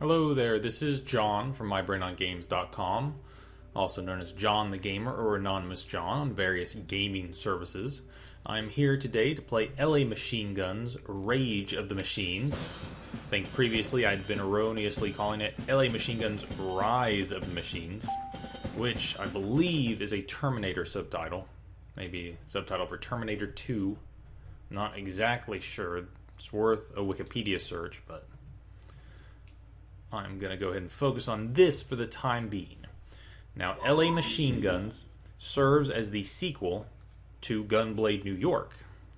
Hello there, this is John from mybrainongames.com, also known as John the Gamer or Anonymous John on various gaming services. I'm here today to play LA Machineguns, Rage of the Machines. I think previously I'd been erroneously calling it LA Machineguns, Rise of the Machines, which I believe is a Terminator subtitle. Maybe subtitle for Terminator 2. Not exactly sure. It's worth a Wikipedia search, but I'm going to go ahead and focus on this for the time being. Now, LA Machineguns serves as the sequel to Gunblade NY,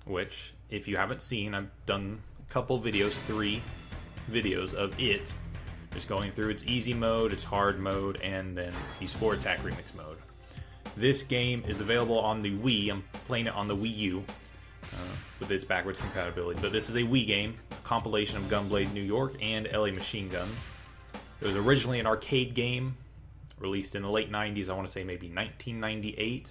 which, if you haven't seen, I've done a couple videos, 3 videos of it, just going through its easy mode, its hard mode, and then the Score Attack Remix mode. This game is available on the Wii. I'm playing it on the Wii U with its backwards compatibility, but this is a Wii game, a compilation of Gunblade NY and LA Machineguns. It was originally an arcade game, released in the late 90s, I want to say maybe 1998,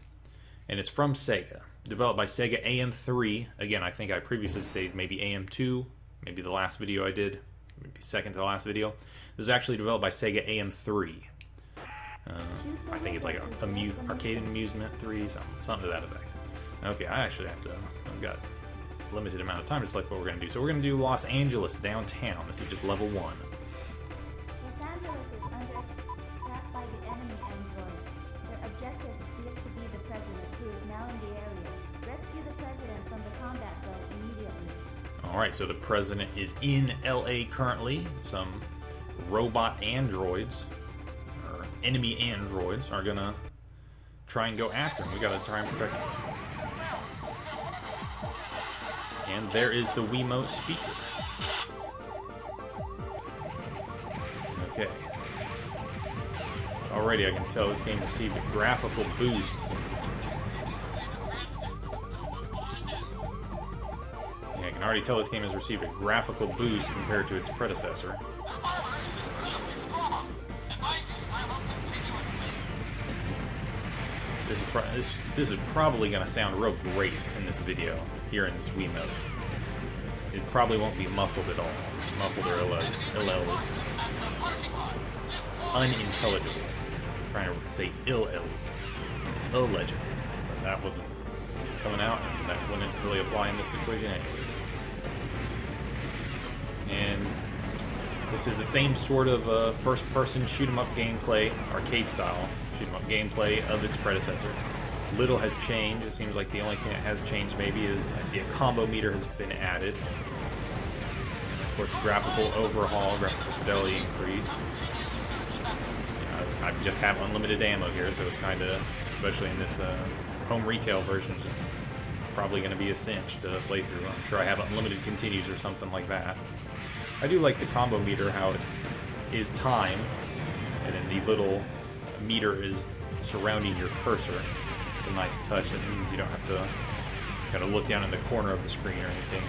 and it's from Sega. Developed by Sega AM3. Again, I think I previously stated maybe AM2, maybe the last video I did, maybe second to the last video. It was actually developed by Sega AM3. I think it's like arcade and amusement 3, something to that effect. Okay, I actually have to, I've got a limited amount of time to select what we're going to do. So we're going to do Los Angeles, downtown. This is just level 1. Los Angeles is under attack by the enemy androids. Their objective appears to be the president, who is now in the area. Rescue the president from the combat zone immediately. Alright, so the president is in LA currently. Some robot androids, or enemy androids, are going to try and go after him. We got to try and protect him. And there is the Wiimote speaker. Okay. Already I can tell this game received a graphical boost. Yeah, I can already tell this game has received a graphical boost compared to its predecessor. This is probably going to sound real great in this video, here in this Wiimote. It probably won't be muffled at all. Muffled or unintelligible. I'm trying to say illegible. But that wasn't coming out, and that wouldn't really apply in this situation anyways. And this is the same sort of first-person shoot-'em-up gameplay, arcade-style shoot-'em-up gameplay of its predecessor. Little has changed. It seems like the only thing that has changed maybe is I see a combo meter has been added. And of course, graphical overhaul, graphical fidelity increase. I just have unlimited ammo here, so it's kind of, especially in this home retail version, just probably going to be a cinch to play through. I'm sure I have unlimited continues or something like that. I do like the combo meter, how it is time, and then the little meter is surrounding your cursor. It's a nice touch. That means you don't have to kind of look down in the corner of the screen or anything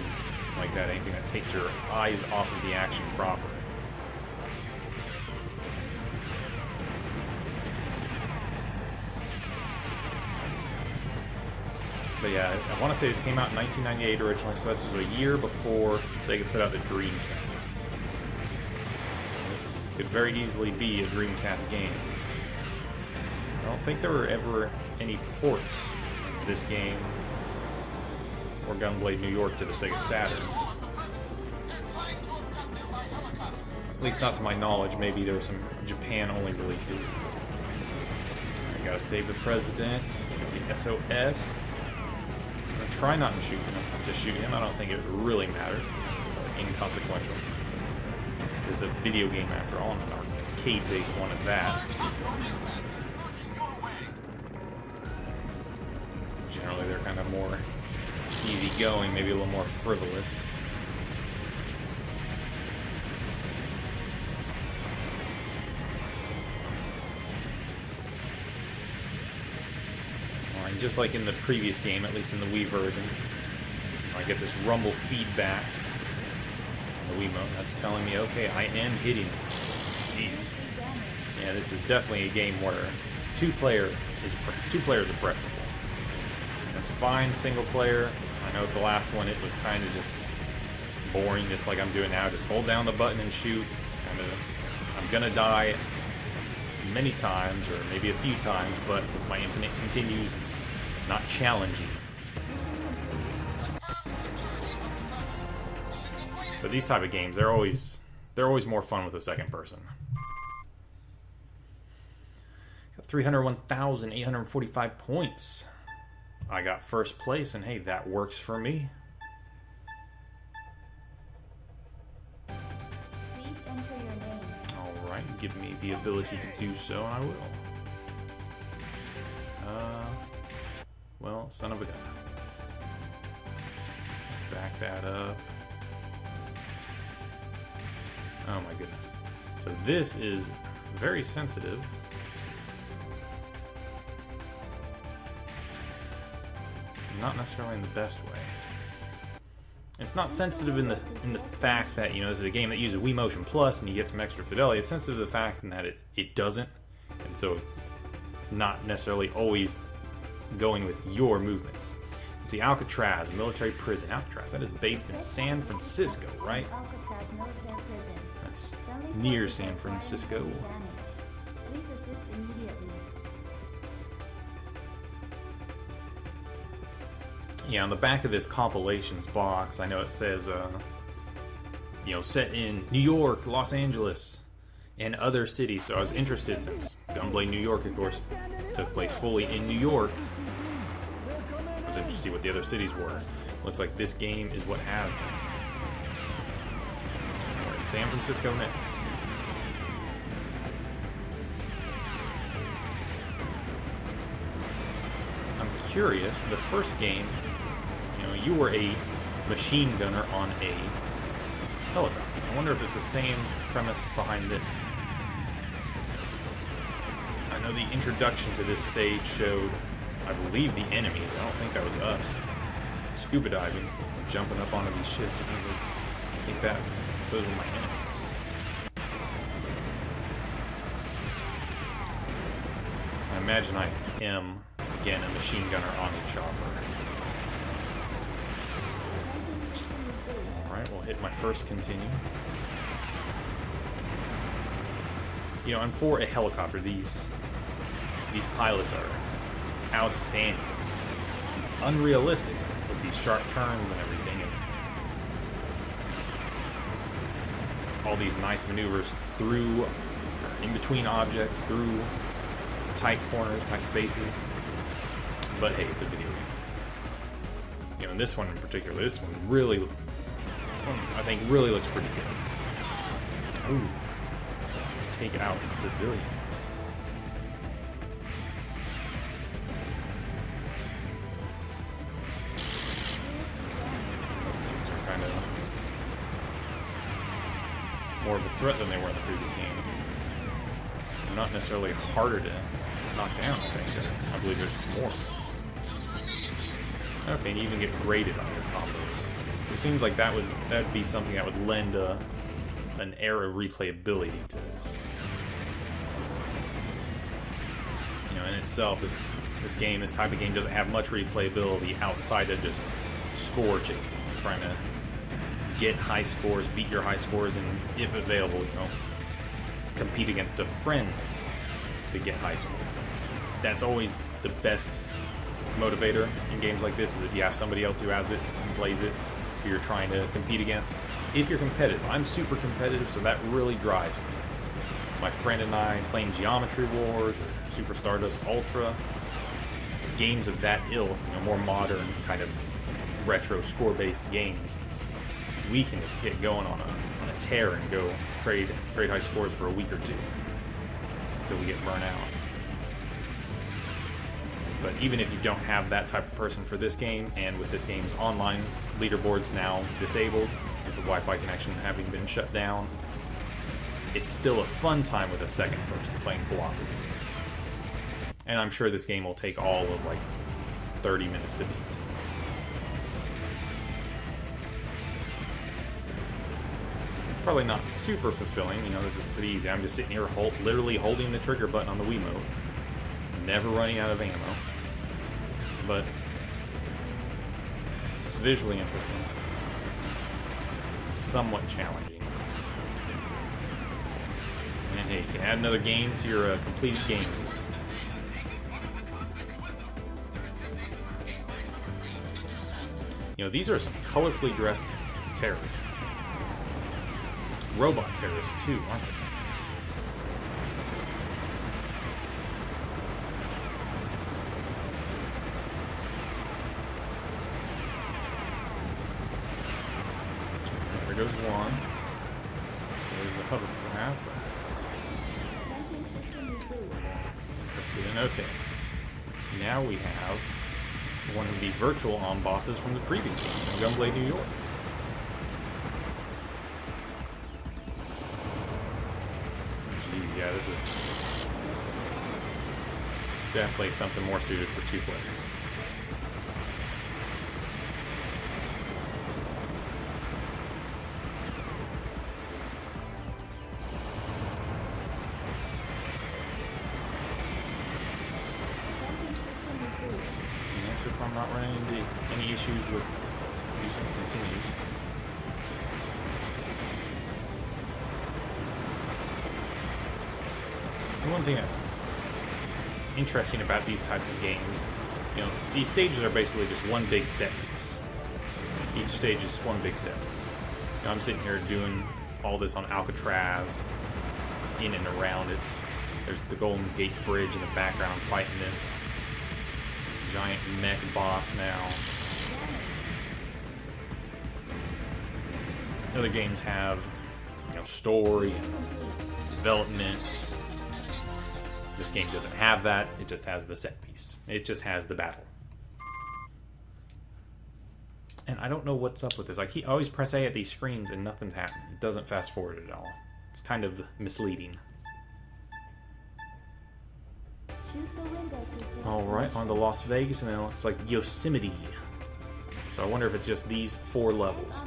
like that, anything that takes your eyes off of the action proper. But yeah, I want to say this came out in 1998 originally, so this was a year before Sega put out the Dreamcast. And this could very easily be a Dreamcast game. I don't think there were ever any ports of this game or Gunblade NY to the Sega Saturn. At least not to my knowledge. Maybe there were some Japan-only releases. I gotta save the president. The SOS. I'm gonna try not to shoot him. Just shoot him. I don't think it really matters. It's inconsequential. It's a video game after all, an arcade-based one at that. Generally, they're kind of more easygoing, maybe a little more frivolous. And just like in the previous game, at least in the Wii version, I get this rumble feedback on the Wiimote. That's telling me, okay, I am hitting this thing. Jeez. Yeah, this is definitely a game where two players are preferable. That's fine single player. I know with the last one it was kind of just boring, just like I'm doing now. Just hold down the button and shoot. Kind of I'm gonna die many times, or maybe a few times, but with my infinite continues, it's not challenging. But these type of games, they're always more fun with a second person. Got 301,845 points. I got first place, and hey, that works for me. Please enter your name. Alright, give me the ability to do so, and I will. Well, son of a gun. Back that up. Oh my goodness. So this is very sensitive. Not necessarily in the best way. It's not sensitive in the fact that, you know, this is a game that uses Wii Motion Plus and you get some extra fidelity. It's sensitive to the fact in that it doesn't. And so it's not necessarily always going with your movements. It's the Alcatraz military prison. Alcatraz, that is based in San Francisco, right? Alcatraz military prison. That's Friendly near forces San are firing Francisco. into damage. Please assist immediately. Yeah, on the back of this compilations box, I know it says, you know, set in New York, Los Angeles, and other cities. So I was interested, since Gunblade New York, of course, took place fully in New York. I was interested to see what the other cities were. Looks like this game is what has them. Alright, San Francisco next. I'm curious, the first game, you know, you were a machine gunner on a helicopter. I wonder if it's the same premise behind this. I know the introduction to this stage showed, I believe, the enemies. I don't think that was us. Scuba diving, jumping up onto these ships. I think that those were my enemies. I imagine I am, again, a machine gunner on a chopper. Alright, we'll hit my first continue. You know, and for a helicopter, these pilots are outstanding. Unrealistic with these sharp turns and everything. And all these nice maneuvers through, in between objects, through tight corners, tight spaces. But hey, it's a video game. You know, and this one in particular, this one I think really looks pretty good. Ooh. Take out civilians. Those things are kind of more of a threat than they were in the previous game. They're not necessarily harder to knock down, I think. I believe there's just more. Okay, and you even get graded on your combos. So it seems like that'd be something that would lend an air of replayability to this. You know, in itself, this type of game doesn't have much replayability outside of just score chasing, trying to get high scores, beat your high scores, and if available, you know, compete against a friend to get high scores. That's always the best motivator in games like this, is if you have somebody else who has it and plays it, who you're trying to compete against. If you're competitive, I'm super competitive, so that really drives me. My friend and I playing Geometry Wars or Super Stardust Ultra, games of that ilk, you know, more modern kind of retro score-based games, we can just get going on a tear and go trade high scores for a week or two until we get burnt out. But even if you don't have that type of person for this game, and with this game's online leaderboards now disabled, with the Wi-Fi connection having been shut down, it's still a fun time with a second person playing cooperative. And I'm sure this game will take all of like 30 minutes to beat. Probably not super fulfilling, you know, this is pretty easy. I'm just sitting here literally holding the trigger button on the Wiimote, never running out of ammo. But it's visually interesting, somewhat challenging. Hey, you can add another game to your completed games list. You know, these are some colorfully dressed terrorists. Robot terrorists, too, aren't they? There goes one. So there's the hovercraft. Interested in. Okay. Now we have one of the virtual bosses from the previous game, from Gunblade New York. Jeez, yeah, this is definitely something more suited for 2 players. So if I'm not running into any issues with using continues. And one thing that's interesting about these types of games, you know, these stages are basically just one big set piece. Each stage is one big set piece. Now I'm sitting here doing all this on Alcatraz, in and around it. There's the Golden Gate Bridge in the background fighting this giant mech boss now. Other games have, you know, story and development. This game doesn't have that. It just has the set piece. It just has the battle. And I don't know what's up with this. I always press A at these screens and nothing's happening. It doesn't fast forward at all. It's kind of misleading. Alright, on to Las Vegas, and then it's like Yosemite. So I wonder if it's just these 4 levels.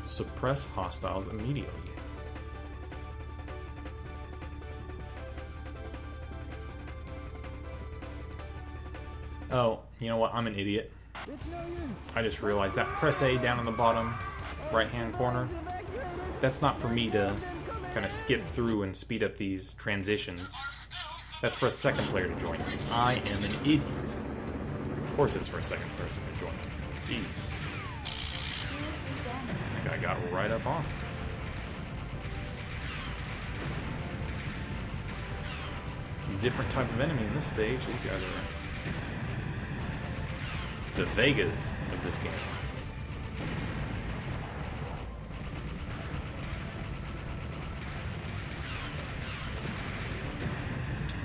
Suppress hostiles immediately. Oh, you know what? I'm an idiot. I just realized that press A down in the bottom right-hand corner, that's not for me to kind of skip through and speed up these transitions. That's for a second player to join. I am an idiot. Of course it's for a second person to join. Jeez. I think I got right up on it. Different type of enemy in this stage. These guys are the Vegas of this game.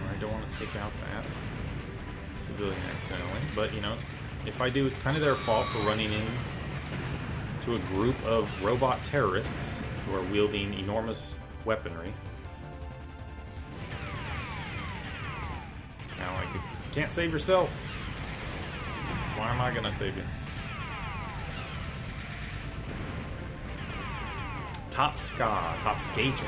I don't want to take out that civilian accidentally, but you know, if I do, it's kind of their fault for running in to a group of robot terrorists who are wielding enormous weaponry. Now, like, you can't save yourself. Why am I gonna save you? Top skater.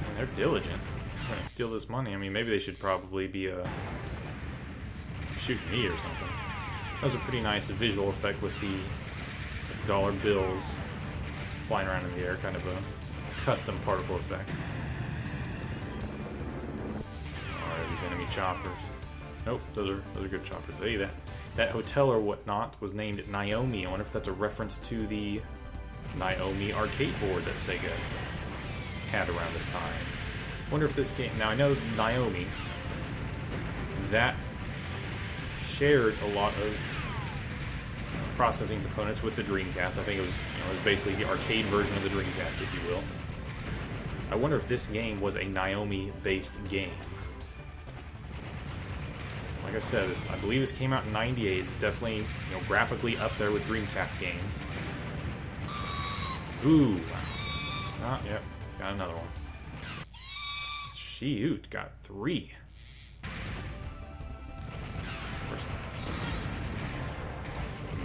And they're diligent. They're gonna steal this money. I mean, maybe they should probably be shooting me or something. That was a pretty nice visual effect with the dollar bills flying around in the air, kind of a custom particle effect. Alright, these enemy choppers. Nope, those are good choppers. Hey, that hotel or whatnot was named Naomi. I wonder if that's a reference to the Naomi arcade board that Sega had around this time. I wonder if this game... Now, I know Naomi, that shared a lot of processing components with the Dreamcast. I think it was, you know, it was basically the arcade version of the Dreamcast, if you will. I wonder if this game was a Naomi-based game. Like I said, I believe this came out in '98. It's definitely, you know, graphically up there with Dreamcast games. Ooh. Ah, yep. Got another one. Shoot, got 3.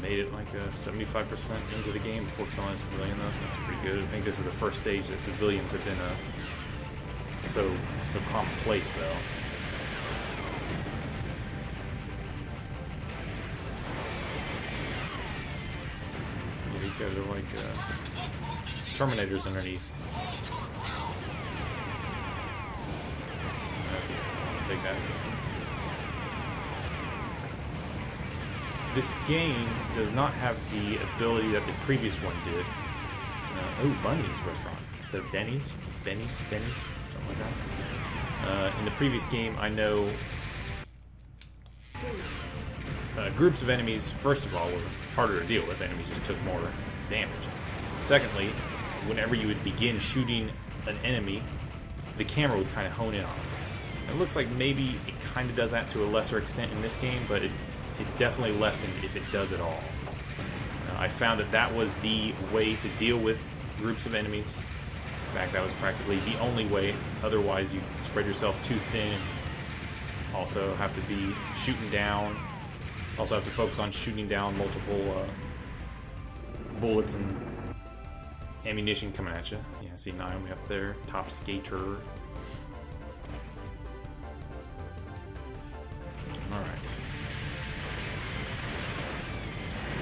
made it like 75% into the game before killing a civilian, though, so that's pretty good. I think this is the first stage that civilians have been so commonplace, though. Yeah, these guys are like Terminators underneath. Okay, I'll take that. This game does not have the ability that the previous one did. Oh, Bunny's restaurant. Instead of Denny's? Benny's? Something like that. In the previous game, I know groups of enemies, first of all, were harder to deal with. Enemies just took more damage. Secondly, whenever you would begin shooting an enemy, the camera would kind of hone in on them. It looks like maybe it kind of does that to a lesser extent in this game, but it's definitely lessened if it does at all. I found that was the way to deal with groups of enemies. In fact, that was practically the only way. Otherwise, you spread yourself too thin. Also have to be shooting down. Also have to focus on shooting down multiple bullets and ammunition coming at you. Yeah, see Naomi up there, top skater. Alright.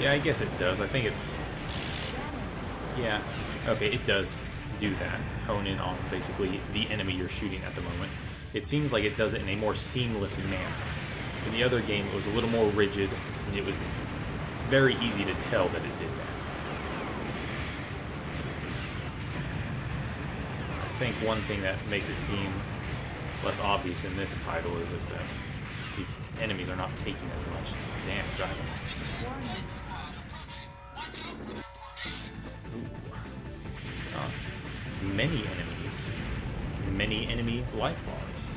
Yeah, I guess it does. I think it's... Yeah, okay, it does do that. Hone in on basically the enemy you're shooting at the moment. It seems like it does it in a more seamless manner. In the other game, it was a little more rigid, and it was very easy to tell that it did that. I think one thing that makes it seem less obvious in this title is that these enemies are not taking as much damage either. Many enemies. Many enemy life bars.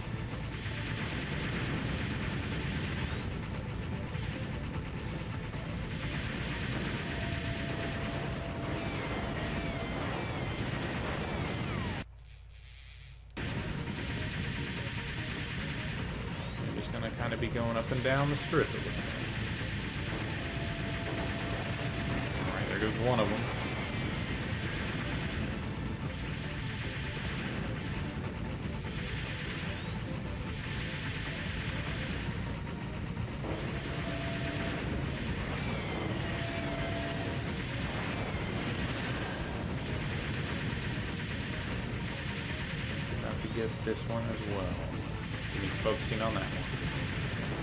I'm just gonna kind of be going up and down the strip, it looks like. Alright, there goes one of them. Get this one as well. To be focusing on that one.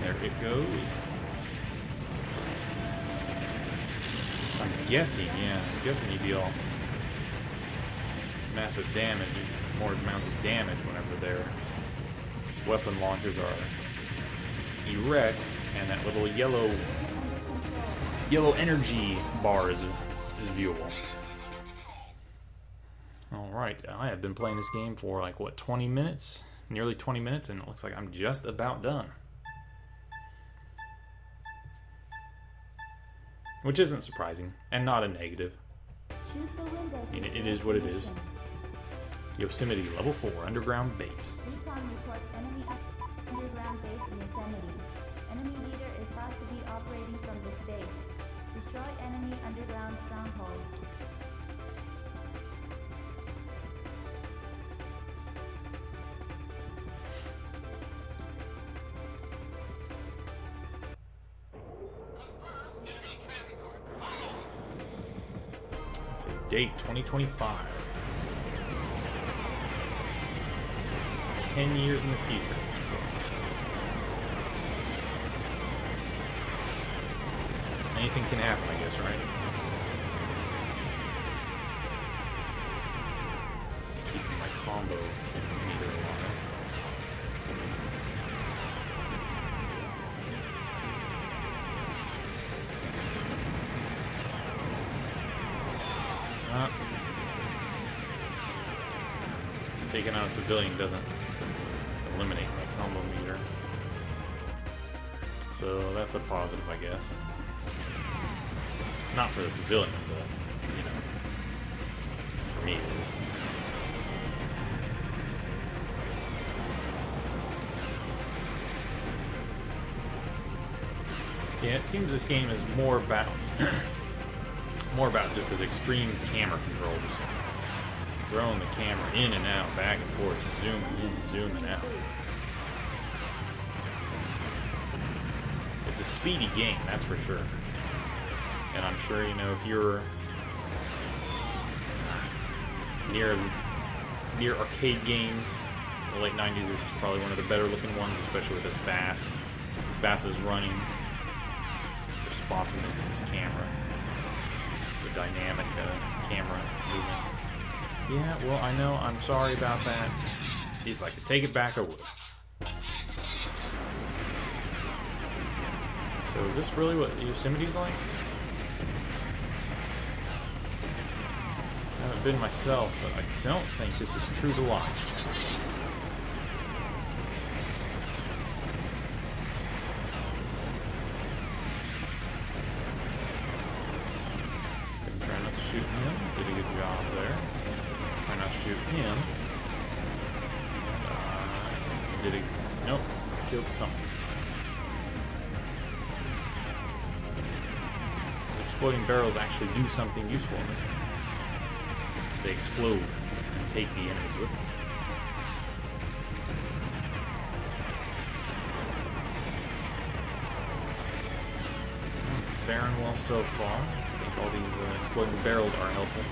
There it goes. I'm guessing you deal massive damage, more amounts of damage whenever their weapon launchers are erect, and that little yellow energy bar is viewable. Alright, I have been playing this game for like, what, 20 minutes? Nearly 20 minutes, and it looks like I'm just about done. Which isn't surprising, and not a negative. I mean, it is what it is. Yosemite Level 4 Underground Base. Recon reports enemy underground base in Yosemite. Enemy leader is thought to be operating from this base. Destroy enemy underground stronghold. Date 2025. So this is 10 years in the future at this point. Anything can happen, I guess, right? It's keeping my combo meter alive. Taking out a civilian doesn't eliminate my combo meter. So that's a positive, I guess. Not for the civilian, but, you know, for me it is. Yeah, it seems this game is more about More about just this extreme camera control, just throwing the camera in and out, back and forth, zooming in, zooming out. It's a speedy game, that's for sure. And I'm sure, you know, if you're near arcade games, the late 90s, this is probably one of the better looking ones, especially with as fast as running, responsiveness to this camera, the dynamic camera movement. Yeah, well, I know, I'm sorry about that. If I could take it back, I would. So is this really what Yosemite's like? I haven't been myself, but I don't think this is true to life. Gonna try not to shoot him. Did a good job there. Try not to shoot him. Nope. Killed something. Exploding barrels actually do something useful in this game. They explode and take the enemies with them. Faring well so far. I think all these exploding barrels are helpful.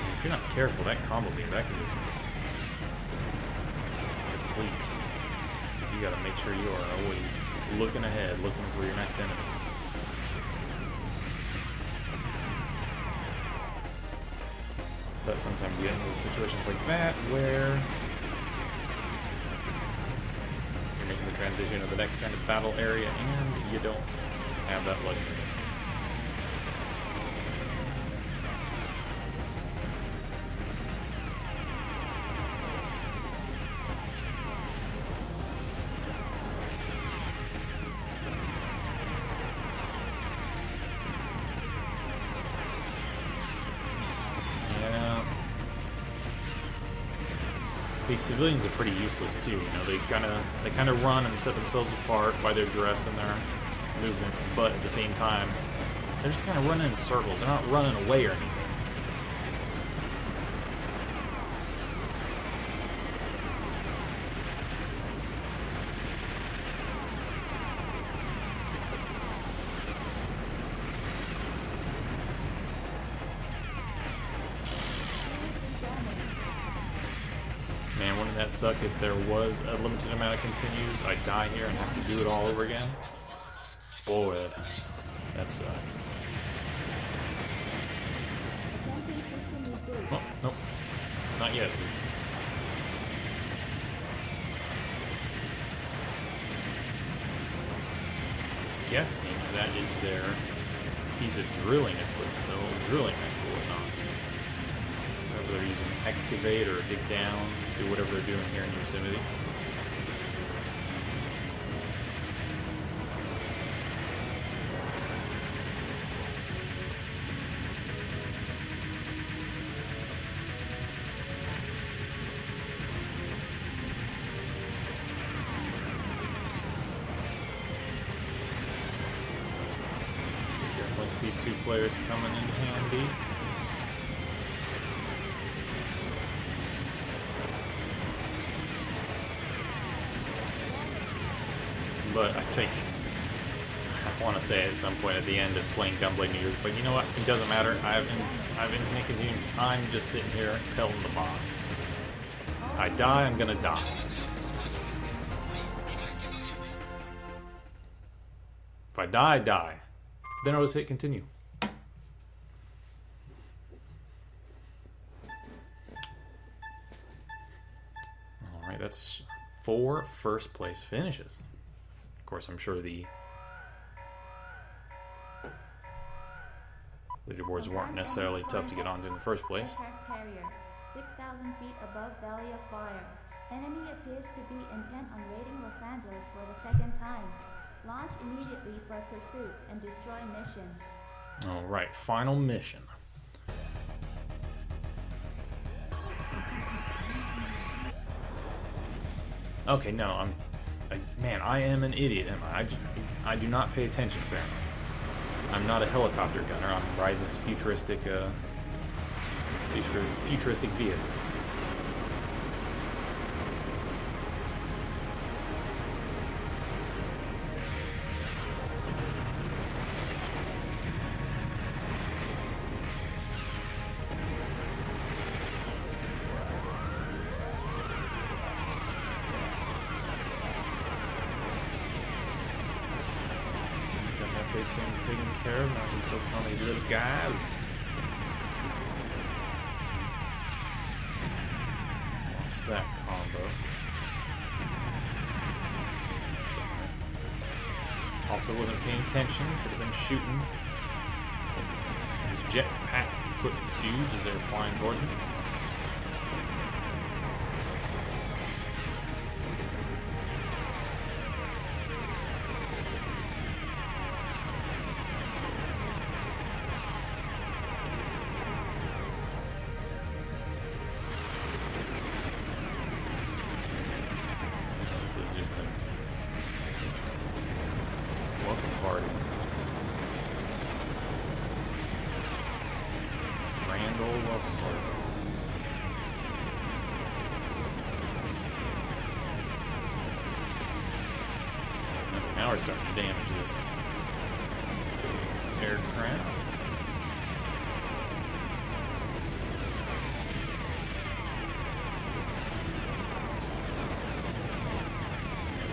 And if you're not careful, that combo beam, that can just deplete. You gotta make sure you are always looking ahead, looking for your next enemy. But sometimes you get into situations like that where you're making the transition to the next kind of battle area and you don't have that luxury. These civilians are pretty useless too. You know, they kind of run and set themselves apart by their dress and their movements, but at the same time, they're just kind of running in circles. They're not running away or anything. Man, wouldn't that suck if there was a limited amount of continues? I'd die here and have to do it all over again? Boy, that suck. Oh, nope. Not yet, at least. Guessing that is their piece of drilling equipment, the old drilling rig or whatnot. Whether they're using excavate or dig down, do whatever they're doing here in Yosemite. Definitely see two players coming in handy. But I think I want to say at some point at the end of playing Gunblade NY, it's like, you know what? It doesn't matter. I have infinite continues. I'm just sitting here pelting the boss. I die, I'm gonna die. If I die, I die. Then I'll just hit continue. Alright, that's 4 first place finishes. Of course, I'm sure the leaderboards weren't necessarily tough to get onto in the first place. Aircraft carrier, 6,000 feet above Valley of Fire. Enemy appears to be intent on raiding Los Angeles for the second time. Launch immediately for pursuit and destroy mission. Alright, final mission. Okay, no, Man, I am an idiot, am I? I do not pay attention, apparently. I'm not a helicopter gunner. I'm riding this futuristic vehicle. Big thing taken care of. Now we can focus on these little guys. Lost that combo. Also wasn't paying attention. Could have been shooting these jetpack equipped dudes as they were flying towards me. This is just a welcome party. Grand old welcome party. Now we're starting to damage this aircraft.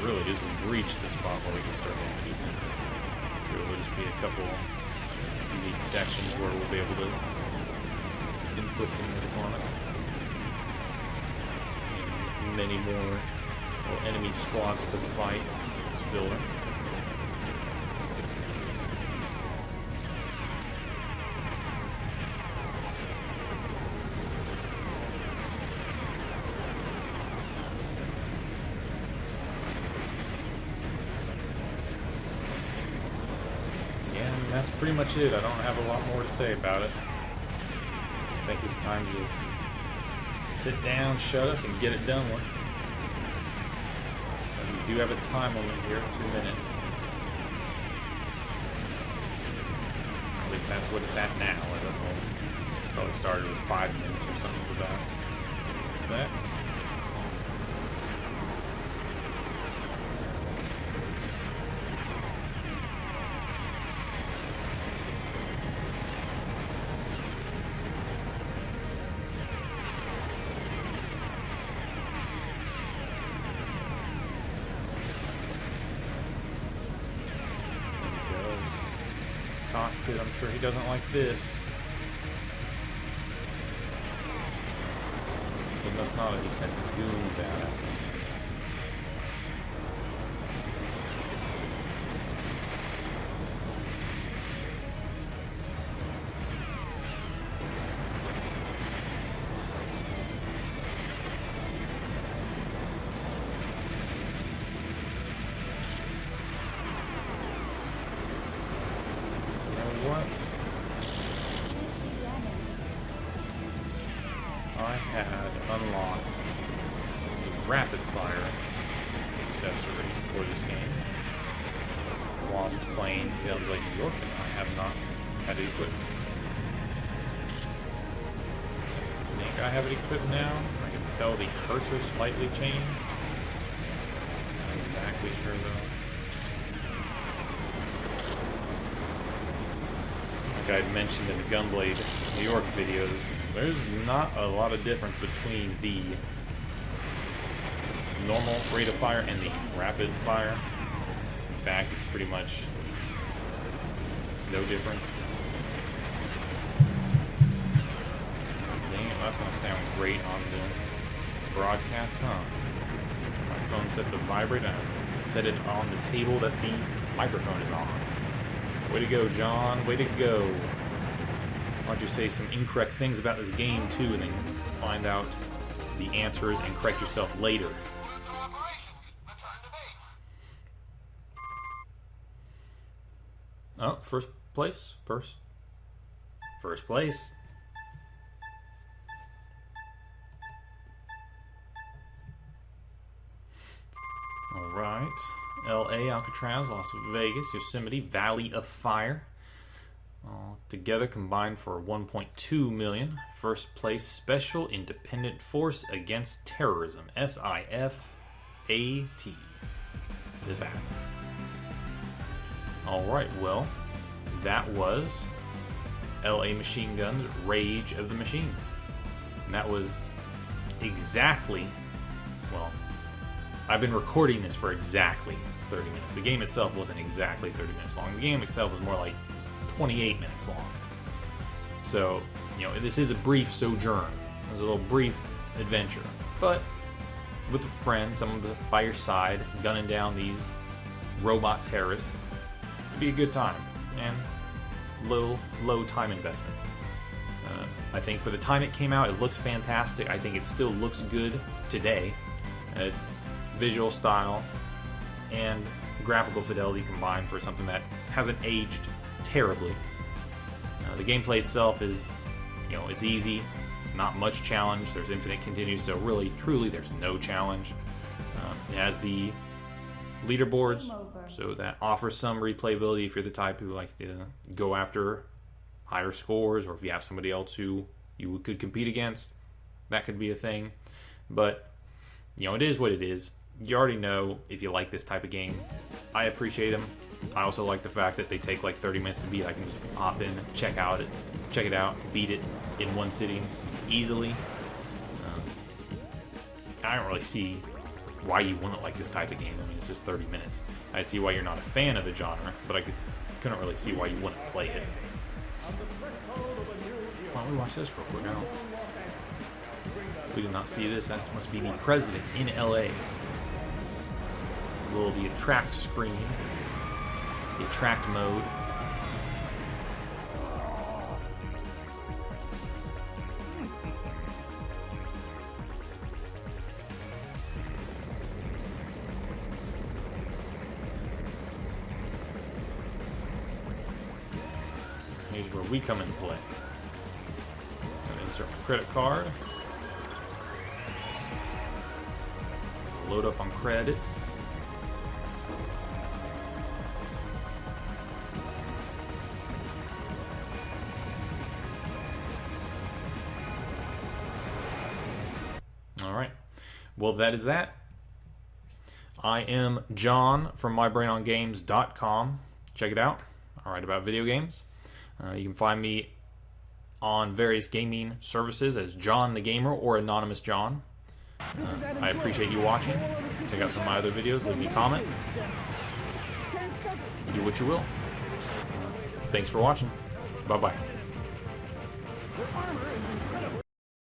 Really is we've reached the spot where we can start damaging it. I'm sure there'll just be a couple unique sections where we'll be able to inflict damage upon it. And many more enemy squads to fight as filler. That's pretty much it. I don't have a lot more to say about it. I think it's time to just sit down, shut up, and get it done with. So we do have a time limit here of 2 minutes. At least that's what it's at now. I don't know. Probably started with 5 minutes or something to that effect. Cockpit, I'm sure he doesn't like this. He must not have. He sent his goons out after him. I had unlocked the rapid fire accessory for this game whilst playing Gunblade New York, and I have not had it equipped. I think I have it equipped now. I can tell the cursor slightly changed. Not exactly sure though. Like I mentioned in the Gunblade New York videos, there's not a lot of difference between the normal rate of fire and the rapid fire. In fact, it's pretty much no difference. Dang it, that's gonna sound great on the broadcast, huh? My phone set to vibrate, and I've set it on the table that the microphone is on. Way to go, John. Way to go. Why don't you say some incorrect things about this game, too, and then find out the answers and correct yourself later. Oh, first place? First place. Alright. LA, Alcatraz, Las Vegas, Yosemite, Valley of Fire. All together combined for 1.2 million. First place Special Independent Force Against Terrorism, SIFAT. SIFAT. Alright, well, that was LA Machineguns Rage of the Machines. And that was exactly, well, I've been recording this for exactly 30 minutes. The game itself wasn't exactly 30 minutes long. The game itself was more like 28 minutes long. So, you know, this is a brief sojourn. It was a little brief adventure. But with a friend, someone by your side, gunning down these robot terrorists, it'd be a good time. And low time investment. I think for the time it came out, it looks fantastic. I think it still looks good today. Visual style and graphical fidelity combined for something that hasn't aged terribly. The gameplay itself is, you know, it's easy. It's not much challenge. There's infinite continues, so really, truly, there's no challenge. It has the leaderboards, so that offers some replayability if you're the type who likes to go after higher scores, or if you have somebody else who you could compete against, that could be a thing. But, you know, it is what it is. You already know if you like this type of game. I appreciate them. I also like the fact that they take like 30 minutes to beat. I can just hop in, check it out, beat it in one sitting easily. I don't really see why you wouldn't like this type of game. I mean, it's just 30 minutes. I see why you're not a fan of the genre, but I couldn't really see why you wouldn't play it. Why don't we watch this real quick? We did not see this. That must be the president in LA. It's a little the attract screen. The attract mode. Here's where we come into play. Gonna insert my credit card. Load up on credits. Alright. Well, that is that. I am John from mybrainongames.com. Check it out. I write about video games. You can find me on various gaming services as John the Gamer or Anonymous John. I appreciate you watching. Check out some of my other videos. Leave me a comment. Do what you will. Thanks for watching. Bye-bye.